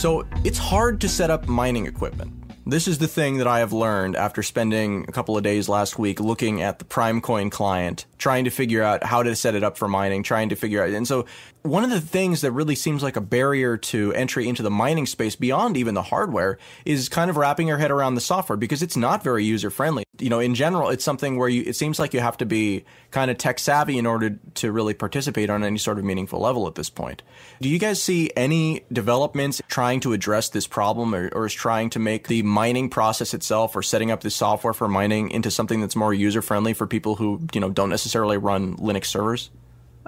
So it's hard to set up mining equipment. This is the thing that I have learned after spending a couple of days last week looking at the Primecoin client, trying to figure out how to set it up for mining, trying to figure out. And so one of the things that really seems like a barrier to entry into the mining space beyond even the hardware is kind of wrapping your head around the software, because it's not very user friendly. You know, in general, it's something where it seems like you have to be kind of tech savvy in order to really participate on any sort of meaningful level at this point. Do you guys see any developments trying to address this problem, or is trying to make the mining process itself, or setting up the software for mining, into something that's more user friendly for people who, you know, don't necessarily run Linux servers?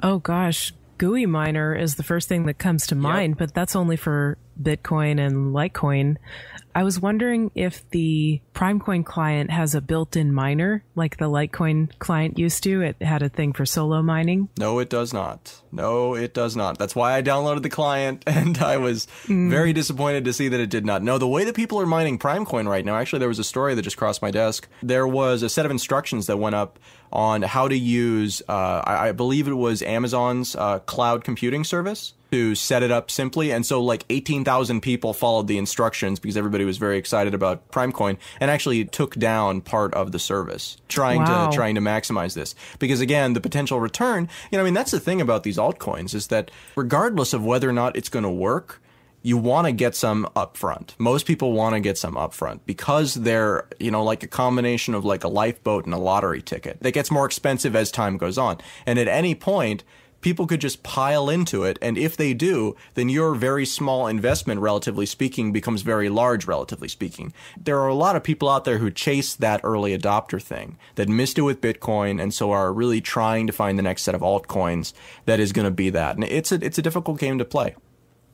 Oh gosh, GUI miner is the first thing that comes to mind, but that's only for Bitcoin and Litecoin. I was wondering if the Primecoin client has a built-in miner like the Litecoin client used to. It had a thing for solo mining. No, it does not. No, it does not. That's why I downloaded the client, and I was very disappointed to see that it did not. No, the way that people are mining Primecoin right now, actually, there was a story that just crossed my desk. There was a set of instructions that went up on how to use, I believe it was Amazon's cloud computing service, to set it up simply. And so like 18,000 people followed the instructions because everybody was very excited about Primecoin, and actually took down part of the service trying to maximize this. Because again, the potential return, you know, I mean, that's the thing about these altcoins, is that regardless of whether or not it's going to work, you want to get some upfront. Most people want to get some upfront because they're, you know, like a combination of like a lifeboat and a lottery ticket that gets more expensive as time goes on. And at any point, people could just pile into it. And if they do, then your very small investment, relatively speaking, becomes very large, relatively speaking. There are a lot of people out there who chase that early adopter thing, that missed it with Bitcoin, and so are really trying to find the next set of altcoins that is going to be that. And it's a difficult game to play,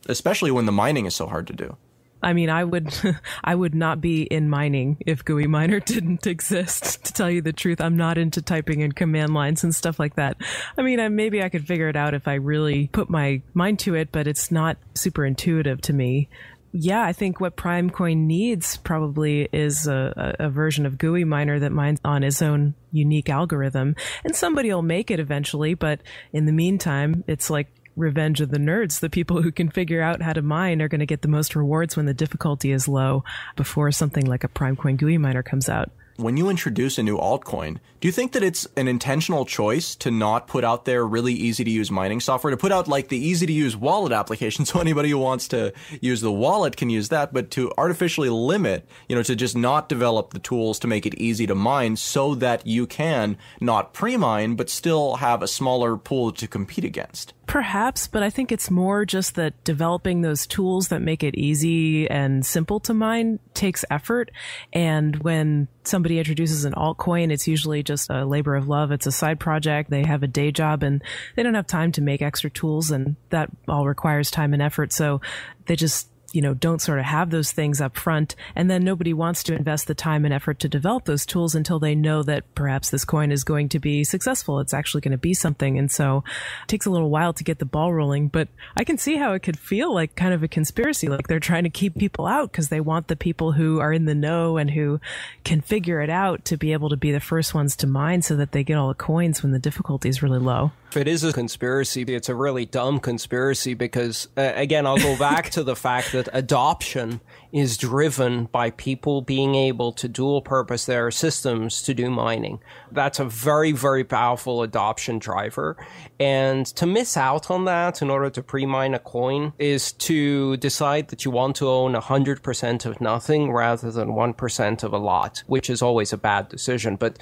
especially when the mining is so hard to do. I mean, I would not be in mining if GUI miner didn't exist, to tell you the truth. I'm not into typing in command lines and stuff like that. I mean, maybe I could figure it out if I really put my mind to it, but it's not super intuitive to me. Yeah, I think what Primecoin needs probably is a version of GUI miner that mines on its own unique algorithm. And somebody will make it eventually, but in the meantime, it's like Revenge of the Nerds. The people who can figure out how to mine are going to get the most rewards when the difficulty is low, before something like a Primecoin GUI miner comes out. When you introduce a new altcoin, do you think that it's an intentional choice to not put out there really easy to use mining software, to put out like the easy to use wallet application so anybody who wants to use the wallet can use that, but to artificially limit, you know, to just not develop the tools to make it easy to mine so that you can not pre-mine, but still have a smaller pool to compete against? Perhaps, but I think it's more just that developing those tools that make it easy and simple to mine takes effort. And when somebody introduces an altcoin, it's usually just a labor of love. It's a side project. They have a day job and they don't have time to make extra tools, and that all requires time and effort. So they just, you know, don't sort of have those things up front. And then nobody wants to invest the time and effort to develop those tools until they know that perhaps this coin is going to be successful. It's actually going to be something. And so it takes a little while to get the ball rolling, but I can see how it could feel like kind of a conspiracy, like they're trying to keep people out because they want the people who are in the know and who can figure it out to be able to be the first ones to mine so that they get all the coins when the difficulty is really low. If it is a conspiracy, it's a really dumb conspiracy because, again, I'll go back to the fact that adoption is driven by people being able to dual purpose their systems to do mining. That's a very, very powerful adoption driver. And to miss out on that in order to pre-mine a coin is to decide that you want to own 100% of nothing rather than 1% of a lot, which is always a bad decision. But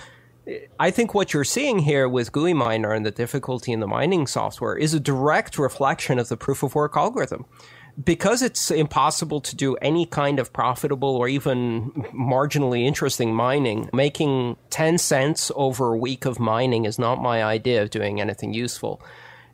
I think what you're seeing here with GUI miner and the difficulty in the mining software is a direct reflection of the proof of work algorithm. Because it's impossible to do any kind of profitable or even marginally interesting mining, making 10 cents over a week of mining is not my idea of doing anything useful.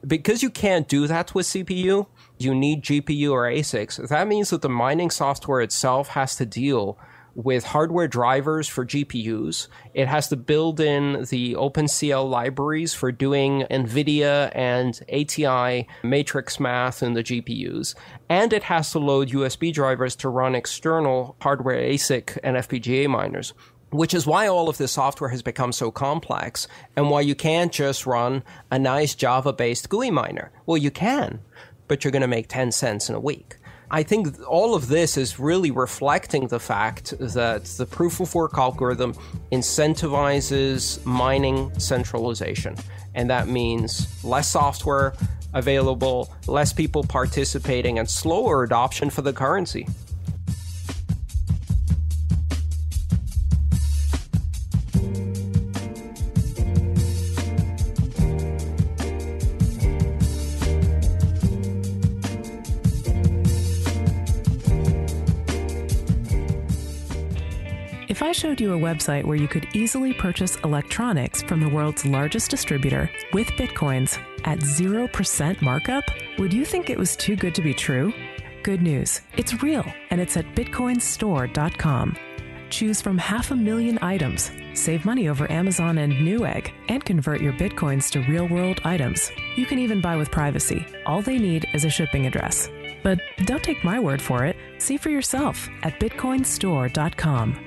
Because you can't do that with CPU, you need GPU or ASICs. That means that the mining software itself has to deal with hardware drivers for GPUs. It has to build in the OpenCL libraries for doing NVIDIA and ATI matrix math in the GPUs. And it has to load USB drivers to run external hardware ASIC and FPGA miners. Which is why all of this software has become so complex and why you can't just run a nice Java-based GUI miner. Well, you can, but you're going to make 10 cents in a week. I think all of this is really reflecting the fact that the proof of work algorithm incentivizes mining centralization. And that means less software available, less people participating, and slower adoption for the currency. If I showed you a website where you could easily purchase electronics from the world's largest distributor with Bitcoins at 0% markup, would you think it was too good to be true? Good news. It's real, and it's at bitcoinstore.com. Choose from 500,000 items, save money over Amazon and Newegg, and convert your Bitcoins to real-world items. You can even buy with privacy. All they need is a shipping address. But don't take my word for it. See for yourself at bitcoinstore.com.